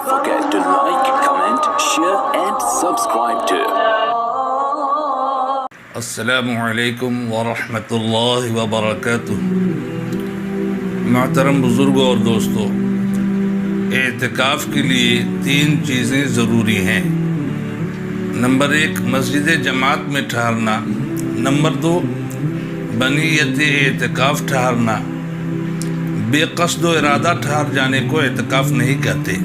Don't forget to like, comment, share and subscribe to. السلام علیکم ورحمۃ اللہ وبرکاتہ۔ محترم بزرگوں اور دوستوں، اعتکاف کے لیے 3 چیزیں ضروری ہیں۔ نمبر 1 مسجد جماعت میں ٹھہرنا، نمبر 2 بنیت اعتکاف ٹھہرنا۔ بے قصد و ارادہ ٹھہر جانے کو اعتکاف نہیں کہتے،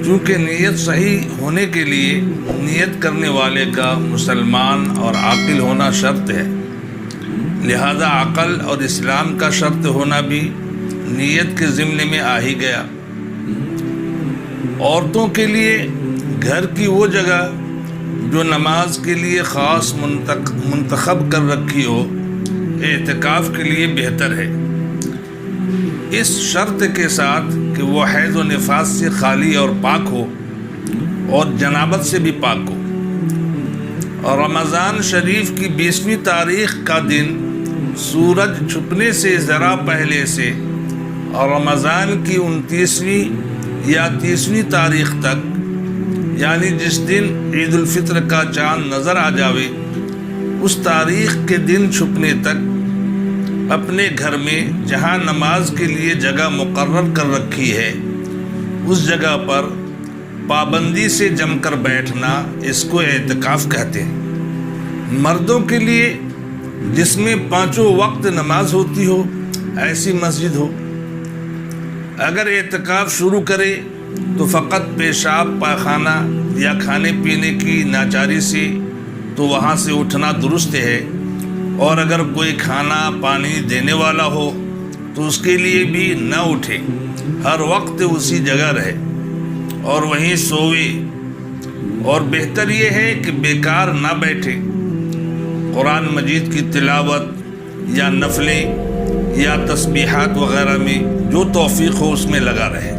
چونکہ نیت صحیح ہونے کے لیے نیت کرنے والے کا مسلمان اور عاقل ہونا شرط ہے، لہذا عقل اور اسلام کا شرط ہونا بھی نیت کے ضمن میں آ ہی گیا۔ عورتوں کے لیے گھر کی وہ جگہ جو نماز کے لیے خاص منتخب کر رکھی ہو اعتکاف کے لیے بہتر ہے، اس شرط کے ساتھ کہ وہ حیض و نفاس سے خالی اور پاک ہو اور جنابت سے بھی پاک ہو۔ اور رمضان شریف کی 20ویں تاریخ کا دن سورج چھپنے سے ذرا پہلے سے اور رمضان کی 29ویں یا 30ویں تاریخ تک، یعنی جس دن عید الفطر کا چاند نظر آ جاوے، اس تاریخ کے دن چھپنے تک اپنے گھر میں جہاں نماز کے لیے جگہ مقرر کر رکھی ہے اس جگہ پر پابندی سے جم کر بیٹھنا، اس کو اعتکاف کہتے ہیں۔ مردوں کے لیے جس میں 5 وقت نماز ہوتی ہو ایسی مسجد ہو۔ اگر اعتکاف شروع کرے تو فقط پیشاب پاخانہ یا کھانے پینے کی ناچاری سے تو وہاں سے اٹھنا درست ہے، اور اگر کوئی کھانا پانی دینے والا ہو تو اس کے لیے بھی نہ اٹھے، ہر وقت اسی جگہ رہے اور وہیں سوئے۔ اور بہتر یہ ہے کہ بیکار نہ بیٹھے، قرآن مجید کی تلاوت یا نفلیں یا تسبیحات وغیرہ میں جو توفیق ہو اس میں لگا رہے۔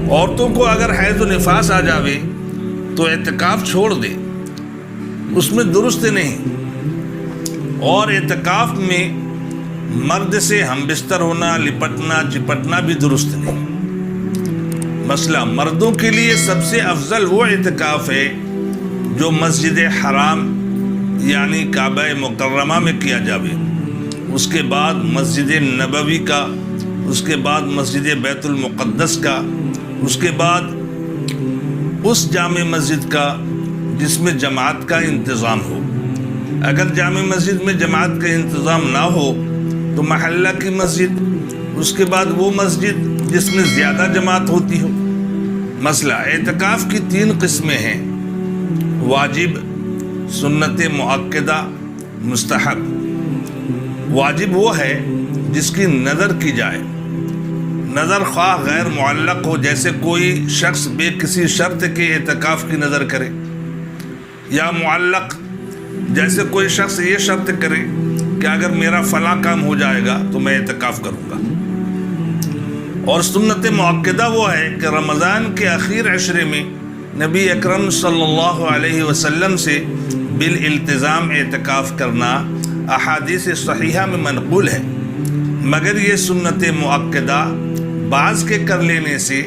عورتوں کو اگر حیض و نفاس آ جاوے تو اعتکاف چھوڑ دے، اس میں درست نہیں۔ اور اعتکاف میں مرد سے ہم بستر ہونا، لپٹنا چپٹنا بھی درست نہیں۔ مسئلہ مردوں کے لیے سب سے افضل وہ اعتکاف ہے جو مسجد حرام یعنی کعبہ مکرمہ میں کیا جاوے، اس کے بعد مسجد نبوی کا، اس کے بعد مسجد بیت المقدس کا، اس کے بعد اس جامع مسجد کا جس میں جماعت کا انتظام ہو۔ اگر جامع مسجد میں جماعت کا انتظام نہ ہو تو محلہ کی مسجد، اس کے بعد وہ مسجد جس میں زیادہ جماعت ہوتی ہو۔ مسئلہ اعتکاف کی 3 قسمیں ہیں: واجب، سنت مؤکدہ، مستحب۔ واجب وہ ہے جس کی نظر کی جائے، نظر خواہ غیر معلق ہو، جیسے کوئی شخص بے کسی شرط کے اعتکاف کی نظر کرے، یا معلق جیسے کوئی شخص یہ شرط کرے کہ اگر میرا فلاں کام ہو جائے گا تو میں اعتکاف کروں گا۔ اور سنت مؤکدہ وہ ہے کہ رمضان کے آخر عشرے میں نبی اکرم صلی اللہ علیہ وسلم سے بالالتزام اعتکاف کرنا احادیث صحیحہ میں منقول ہے، مگر یہ سنت مؤکدہ بعض کے کر لینے سے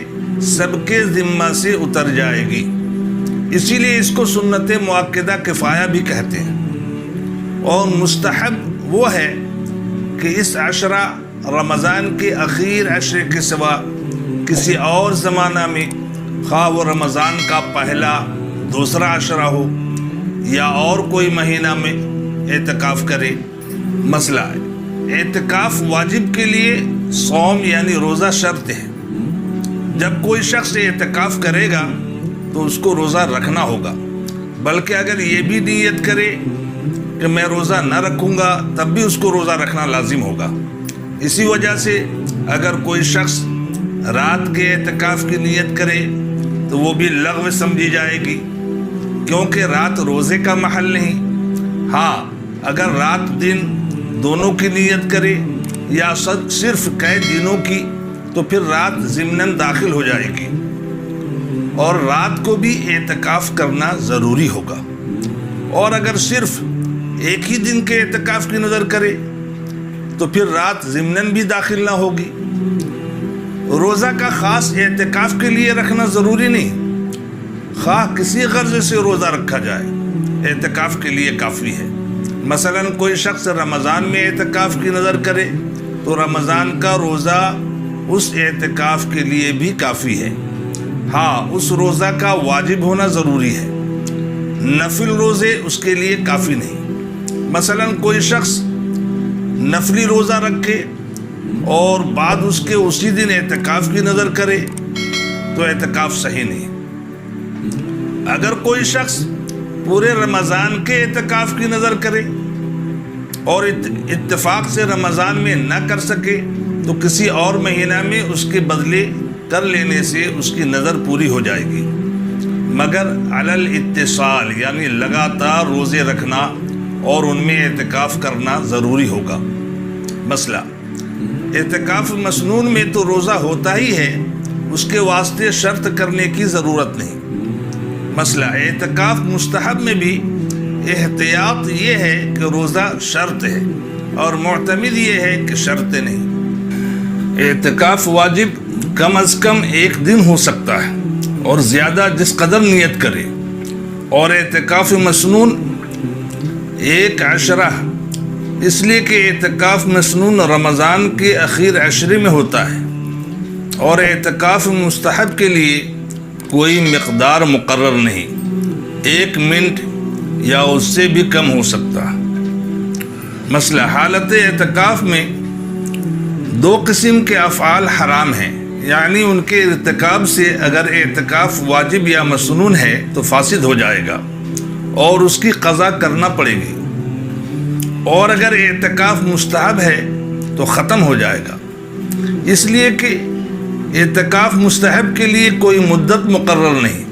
سب کے ذمہ سے اتر جائے گی، اسی لیے اس کو سنت مؤکدہ کفایہ بھی کہتے ہیں۔ اور مستحب وہ ہے کہ اس عشرہ رمضان کے اخیر عشرے کے سوا کسی اور زمانہ میں، خواہ وہ رمضان کا پہلا دوسرا عشرہ ہو یا اور کوئی مہینہ میں اعتکاف کرے۔ مسئلہ ہے اعتکاف واجب کے لیے صوم یعنی روزہ شرط ہے۔ جب کوئی شخص اعتکاف کرے گا تو اس کو روزہ رکھنا ہوگا، بلکہ اگر یہ بھی نیت کرے کہ میں روزہ نہ رکھوں گا تب بھی اس کو روزہ رکھنا لازم ہوگا۔ اسی وجہ سے اگر کوئی شخص رات کے اعتکاف کی نیت کرے تو وہ بھی لغو سمجھی جائے گی، کیونکہ رات روزے کا محل نہیں۔ ہاں اگر رات دن دونوں کی نیت کرے یا صرف کئی دنوں کی تو پھر رات ضمناً داخل ہو جائے گی، اور رات کو بھی اعتکاف کرنا ضروری ہوگا۔ اور اگر صرف ایک ہی دن کے اعتکاف کی نظر کرے تو پھر رات ضمناً بھی داخل نہ ہوگی۔ روزہ کا خاص اعتکاف کے لیے رکھنا ضروری نہیں، خواہ کسی غرض سے روزہ رکھا جائے اعتکاف کے لیے کافی ہے۔ مثلا کوئی شخص رمضان میں اعتکاف کی نظر کرے تو رمضان کا روزہ اس اعتکاف کے لیے بھی کافی ہے۔ ہاں، اس روزہ کا واجب ہونا ضروری ہے، نفل روزے اس کے لیے کافی نہیں۔ مثلا کوئی شخص نفلی روزہ رکھے اور بعد اس کے اسی دن اعتکاف کی نظر کرے تو اعتکاف صحیح نہیں۔ اگر کوئی شخص پورے رمضان کے اعتکاف کی نظر کرے اور اتفاق سے رمضان میں نہ کر سکے تو کسی اور مہینہ میں اس کے بدلے کر لینے سے اس کی نظر پوری ہو جائے گی، مگر علی الاتصال یعنی لگاتار روزے رکھنا اور ان میں اعتکاف کرنا ضروری ہوگا۔ مسئلہ اعتکاف مسنون میں تو روزہ ہوتا ہی ہے، اس کے واسطے شرط کرنے کی ضرورت نہیں۔ مسئلہ اعتکاف مستحب میں بھی احتیاط یہ ہے کہ روزہ شرط ہے اور معتمد یہ ہے کہ شرط نہیں۔ اعتکاف واجب کم از کم 1 دن ہو سکتا ہے اور زیادہ جس قدر نیت کرے، اور اعتکاف مسنون 1 عشرہ، اس لیے کہ اعتکاف مسنون رمضان کے اخیر عشرے میں ہوتا ہے، اور اعتکاف مستحب کے لیے کوئی مقدار مقرر نہیں، 1 منٹ یا اس سے بھی کم ہو سکتا۔ مسئلہ حالت اعتکاف میں 2 قسم کے افعال حرام ہیں، یعنی ان کے ارتکاب سے اگر اعتکاف واجب یا مسنون ہے تو فاسد ہو جائے گا اور اس کی قضا کرنا پڑے گی، اور اگر اعتکاف مستحب ہے تو ختم ہو جائے گا، اس لیے کہ اعتکاف مستحب کے لیے کوئی مدت مقرر نہیں،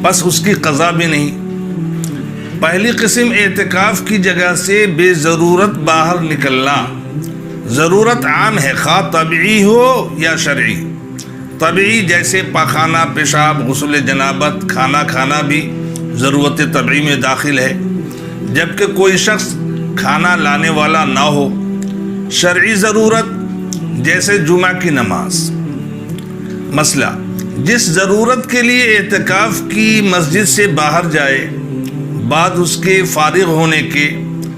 بس اس کی قضا بھی نہیں۔ پہلی قسم اعتکاف کی جگہ سے بے ضرورت باہر نکلنا، ضرورت عام ہے خواہ طبعی ہو یا شرعی۔ طبعی جیسے پاخانہ، پیشاب، غسل جنابت، کھانا کھانا بھی ضرورت طبعی میں داخل ہے، جبکہ کوئی شخص کھانا لانے والا نہ ہو۔ شرعی ضرورت جیسے جمعہ کی نماز۔ مسئلہ جس ضرورت کے لیے اعتکاف کی مسجد سے باہر جائے، بعد اس کے فارغ ہونے کے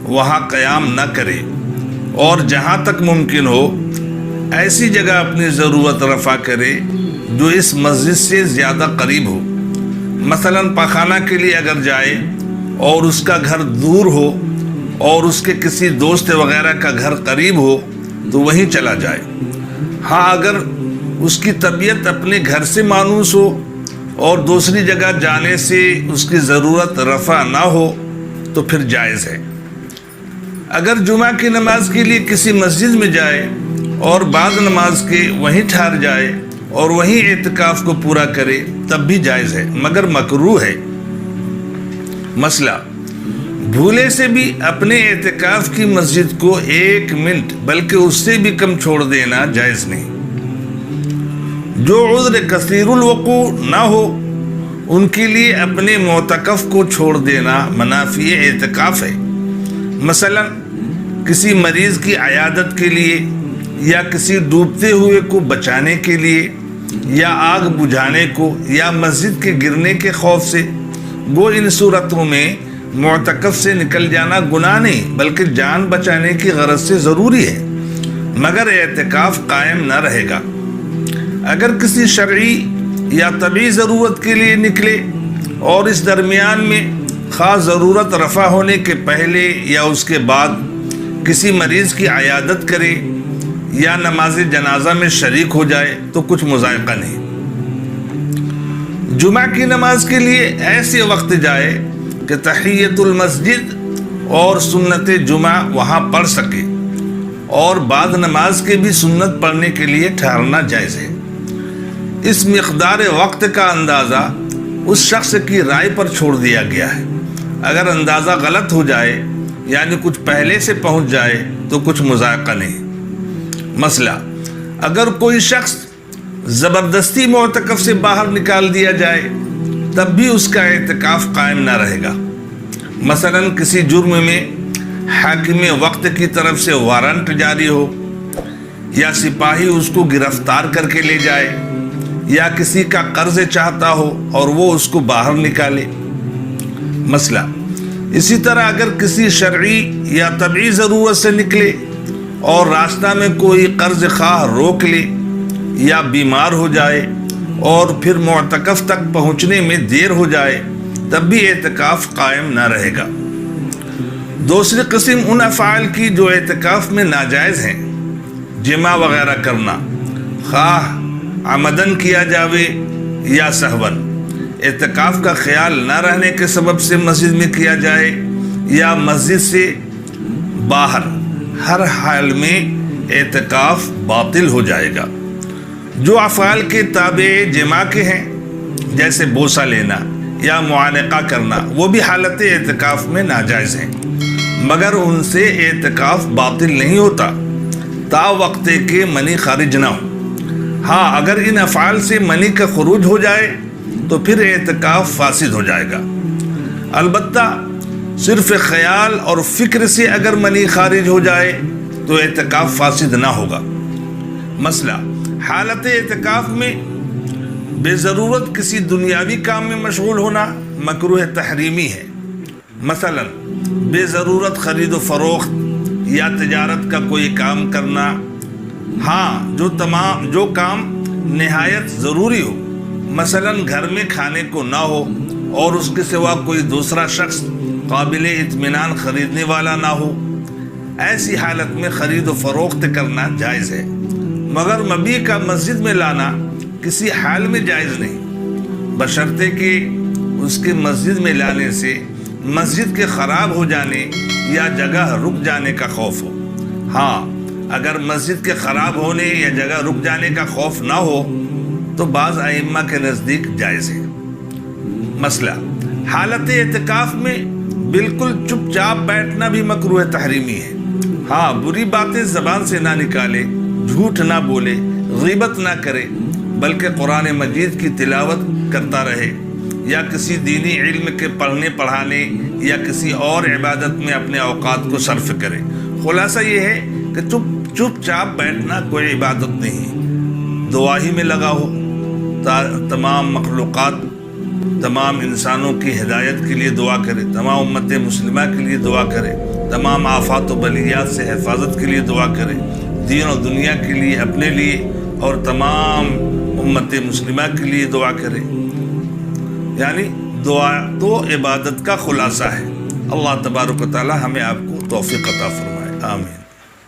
وہاں قیام نہ کرے، اور جہاں تک ممکن ہو ایسی جگہ اپنی ضرورت رفع کرے جو اس مسجد سے زیادہ قریب ہو۔ مثلا پاخانہ کے لیے اگر جائے اور اس کا گھر دور ہو اور اس کے کسی دوست وغیرہ کا گھر قریب ہو تو وہیں چلا جائے۔ ہاں، اگر اس کی طبیعت اپنے گھر سے مانوس ہو اور دوسری جگہ جانے سے اس کی ضرورت رفع نہ ہو تو پھر جائز ہے۔ اگر جمعہ کی نماز کے لیے کسی مسجد میں جائے اور بعد نماز کے وہیں ٹھہر جائے اور وہیں اعتکاف کو پورا کرے تب بھی جائز ہے، مگر مکروہ ہے۔ مسئلہ بھولے سے بھی اپنے اعتکاف کی مسجد کو 1 منٹ بلکہ اس سے بھی کم چھوڑ دینا جائز نہیں۔ جو عذر کثیر الوقوع نہ ہو ان کے لیے اپنے معتکف کو چھوڑ دینا منافی اعتکاف ہے۔ مثلا کسی مریض کی عیادت کے لیے یا کسی ڈوبتے ہوئے کو بچانے کے لیے یا آگ بجھانے کو یا مسجد کے گرنے کے خوف سے، وہ ان صورتوں میں معتکف سے نکل جانا گناہ نہیں بلکہ جان بچانے کی غرض سے ضروری ہے، مگر اعتکاف قائم نہ رہے گا۔ اگر کسی شرعی یا طبعی ضرورت کے لیے نکلے اور اس درمیان میں خاص ضرورت رفع ہونے کے پہلے یا اس کے بعد کسی مریض کی عیادت کرے یا نماز جنازہ میں شریک ہو جائے تو کچھ مذائقہ نہیں۔ جمعہ کی نماز کے لیے ایسے وقت جائے کہ تحیت المسجد اور سنت جمعہ وہاں پڑھ سکے، اور بعد نماز کے بھی سنت پڑھنے کے لیے ٹھہرنا جائز ہے۔ اس مقدار وقت کا اندازہ اس شخص کی رائے پر چھوڑ دیا گیا ہے۔ اگر اندازہ غلط ہو جائے یعنی کچھ پہلے سے پہنچ جائے تو کچھ مذائقہ نہیں۔ مسئلہ اگر کوئی شخص زبردستی معتکف سے باہر نکال دیا جائے تب بھی اس کا اعتکاف قائم نہ رہے گا۔ مثلا کسی جرم میں حاکم وقت کی طرف سے وارنٹ جاری ہو یا سپاہی اس کو گرفتار کر کے لے جائے، یا کسی کا قرض چاہتا ہو اور وہ اس کو باہر نکالے۔ مسئلہ اسی طرح اگر کسی شرعی یا طبعی ضرورت سے نکلے اور راستہ میں کوئی قرض خواہ روک لے یا بیمار ہو جائے اور پھر معتکف تک پہنچنے میں دیر ہو جائے، تب بھی اعتکاف قائم نہ رہے گا۔ دوسری قسم ان افعال کی جو اعتکاف میں ناجائز ہیں، جمع وغیرہ کرنا، خواہ عمدن کیا جاوے یا سہون، اعتکاف کا خیال نہ رہنے کے سبب سے مسجد میں کیا جائے یا مسجد سے باہر، ہر حال میں اعتکاف باطل ہو جائے گا۔ جو افعال کے تابع جمع کے ہیں، جیسے بوسہ لینا یا معانقہ کرنا، وہ بھی حالت اعتکاف میں ناجائز ہیں، مگر ان سے اعتکاف باطل نہیں ہوتا تا وقت کے منی خارج نہ ہو۔ ہاں، اگر ان افعال سے منی کا خروج ہو جائے تو پھر اعتکاف فاسد ہو جائے گا۔ البتہ صرف خیال اور فکر سے اگر منی خارج ہو جائے تو اعتکاف فاسد نہ ہوگا۔ مسئلہ حالت اعتکاف میں بے ضرورت کسی دنیاوی کام میں مشغول ہونا مکروہ تحریمی ہے، مثلا بے ضرورت خرید و فروخت یا تجارت کا کوئی کام کرنا۔ ہاں، جو کام نہایت ضروری ہو، مثلا گھر میں کھانے کو نہ ہو اور اس کے سوا کوئی دوسرا شخص قابل اطمینان خریدنے والا نہ ہو، ایسی حالت میں خرید و فروخت کرنا جائز ہے، مگر مبیح کا مسجد میں لانا کسی حال میں جائز نہیں، بشرطے کہ اس کے مسجد میں لانے سے مسجد کے خراب ہو جانے یا جگہ رک جانے کا خوف ہو۔ ہاں، اگر مسجد کے خراب ہونے یا جگہ رک جانے کا خوف نہ ہو تو بعض ائمہ کے نزدیک جائز ہے۔ مسئلہ حالت اعتکاف میں بالکل چپ چاپ بیٹھنا بھی مکروہ تحریمی ہے۔ ہاں، بری باتیں زبان سے نہ نکالے، جھوٹ نہ بولے، غیبت نہ کرے، بلکہ قرآن مجید کی تلاوت کرتا رہے یا کسی دینی علم کے پڑھنے پڑھانے یا کسی اور عبادت میں اپنے اوقات کو صرف کرے۔ خلاصہ یہ ہے کہ چپ چاپ بیٹھنا کوئی عبادت نہیں، دعا ہی میں لگا ہو، تمام مخلوقات، تمام انسانوں کی ہدایت کے لیے دعا کرے، تمام امت مسلمہ کے لیے دعا کرے، تمام آفات و بلیات سے حفاظت کے لیے دعا کرے، دین و دنیا کے لیے، اپنے لیے اور تمام امت مسلمہ کے لیے دعا کرے۔ یعنی دعا تو عبادت کا خلاصہ ہے۔ اللہ تبارک و تعالی ہمیں آپ کو توفیق عطا فرمائے، آمین۔